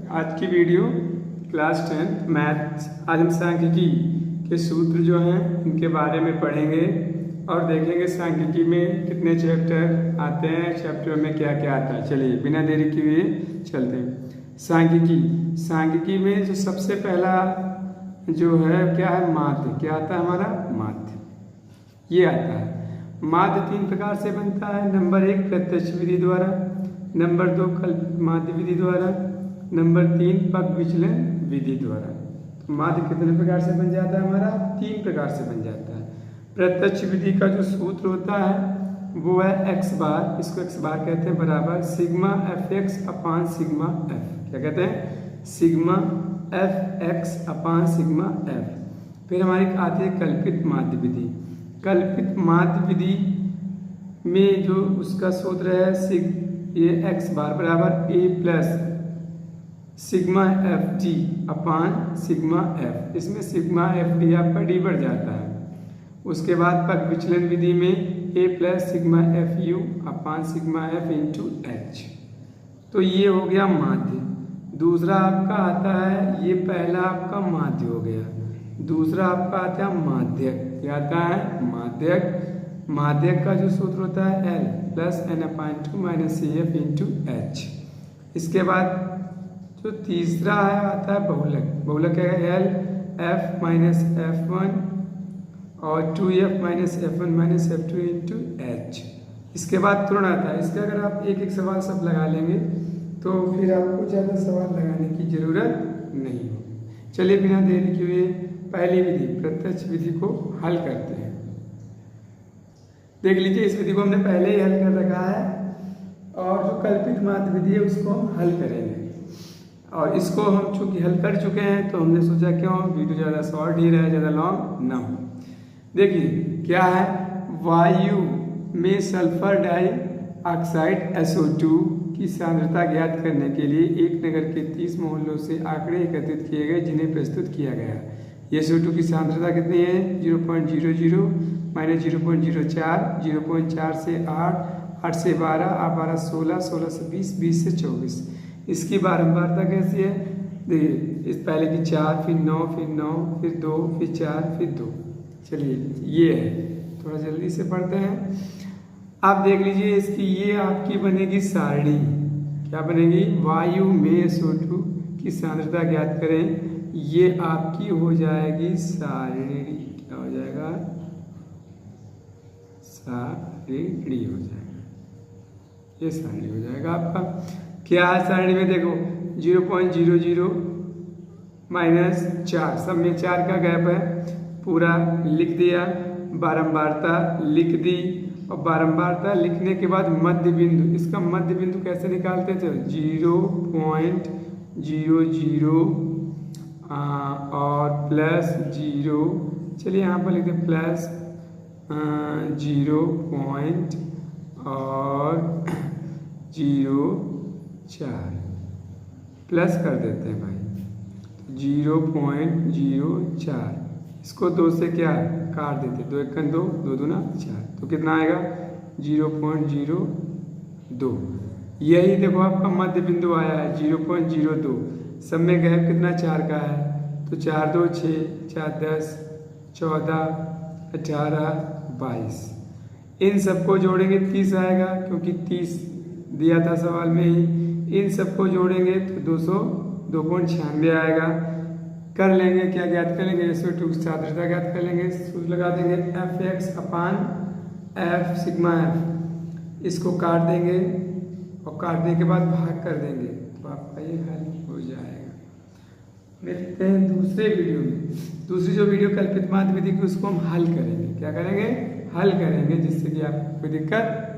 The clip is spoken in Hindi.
आज की वीडियो क्लास 10 मैथ्स। आज हम सांख्यिकी के सूत्र जो हैं इनके बारे में पढ़ेंगे और देखेंगे सांख्यिकी में कितने चैप्टर आते हैं, चैप्टर में क्या क्या आता है। चलिए बिना देरी किए चलते हैं। सांख्यिकी में जो सबसे पहला जो है क्या है, माध्य। क्या आता है हमारा? माध्य। ये आता है। माध्य तीन प्रकार से बनता है। नंबर 1 प्रत्यक्ष विधि द्वारा, नंबर 2 कल्पित माध्य विधि द्वारा, नंबर 3 पग विचलन विधि द्वारा। तो माध्य कितने प्रकार से बन जाता है हमारा? 3 प्रकार से बन जाता है। प्रत्यक्ष विधि का जो सूत्र होता है वो है x बार, इसको x बार कहते हैं, बराबर सिग्मा एफ एक्स अपान सिग्मा एफ। क्या कहते हैं? सिग्मा एफ एक्स अपान सिग्मा एफ। फिर हमारी आती है कल्पित माध्य विधि। कल्पित माध्य विधि में जो उसका सूत्र है ये x बार बराबर a plus sigma F T upon sigma F. इसमें सिग्मा एफ डी आपका डी बढ़ जाता है। उसके बाद पग विचलन विधि में a plus sigma F you upon sigma F into H. तो ये हो गया माध्य। दूसरा आपका आता है, ये पहला आपका माध्य हो गया। दूसरा आपका आता है माध्यक। क्या आता है? माध्यक। माध्यक का जो सूत्र होता है L plus N upon 2 minus C F into H. इसके बाद जो तीसरा है आता है बहुलक। बहुलक क्या है? L F minus F one और 2f minus F one minus F two into H. इसके बाद तुरंत आता है। इसका अगर आप एक एक सवाल सब लगा लेंगे तो फिर आपको ज़्यादा सवाल लगाने की जरूरत नहीं होगी। चलिए बिना देरी किए पहली विधि प्रत्यक्ष विधि को हल करते हैं। देख लीजिए, इस विधि को हमने पहले ही हल कर रखा है और जो कल्पित माध्य विधि है उसको हम हल करेंगे। और इसको हम चूंकि हल कर चुके हैं तो हमने सोचा क्यों वीडियो ज़्यादा शॉर्ट ही रहे, ज़्यादा लॉन्ग ना हो। देखिए क्या है, वायु में सल्फर डाइऑक्साइड SO2 की सांद्रता ज्ञात करने के लिए एक नगर के 30 मोहल्लों से आंकड़े एकत्रित किए गए जिन्हें प्रस्तुत किया गया। SO2 की सांद्रता कितनी है? 0.00 माइनस 0.04, 0.4 से 8, 8 से 12, 12 से 16, 16 से 20, 20 से 24। इसकी बारंबारता कैसी है? देखिए, इस पहले की 4, फिर 9, फिर 9, फिर 2, फिर 4, फिर 2। चलिए ये है, थोड़ा जल्दी से पढ़ते हैं। आप देख लीजिए, इसकी ये आपकी बनेगी सारणी। क्या बनेगी? वायु में SO2 की सांद्रता ज्ञात करें। ये आपकी हो जाएगी सारणी। क्या हो जाएगा? सारणी हो जाएगा। ये सारणी हो जाएगा आपका। क्या है सारणी में? देखो 0.00 माइनस 4, सब में 4 का गैप है, पूरा लिख दिया। बारंबारता लिख दी और बारंबारता लिखने के बाद मध्य बिंदु। इसका मध्य बिंदु कैसे निकालते थे? 0.00 और प्लस 0। चलिए यहाँ पर लिखते प्लस 0 पॉइंट और 0.4 प्लस कर देते हैं भाई 0.04। इसको 2 से क्या काट देते? 2 1 2, 2 दूना 4। तो कितना आएगा? 0.02। यही देखो आपका मध्य बिंदु आया है 0.02। सब में गैप कितना? 4 का है। तो 4 2 6, 4 10, 14, 18, 22। इन सबको जोड़ेंगे 30 आएगा, क्योंकि 30 दिया था सवाल में ही। इन सबको जोड़ेंगे तो 296 आएगा। कर लेंगे, क्या ज्ञात कर लेंगे? SO2 की सांद्रता ज्ञात कर लेंगे। सूत्र लगा देंगे F x upon F sigma F. इसको काट देंगे और काटने के बाद भाग कर देंगे तो आपका ये हल हो जाएगा। मिलते हैं दूसरे वीडियो में। दूसरी जो वीडियो कल्पित माध्य विधि की उसको हम हल करेंगे। क्या करेंगे? हल करेंगे, जिससे कि आपको कोई दिक्कत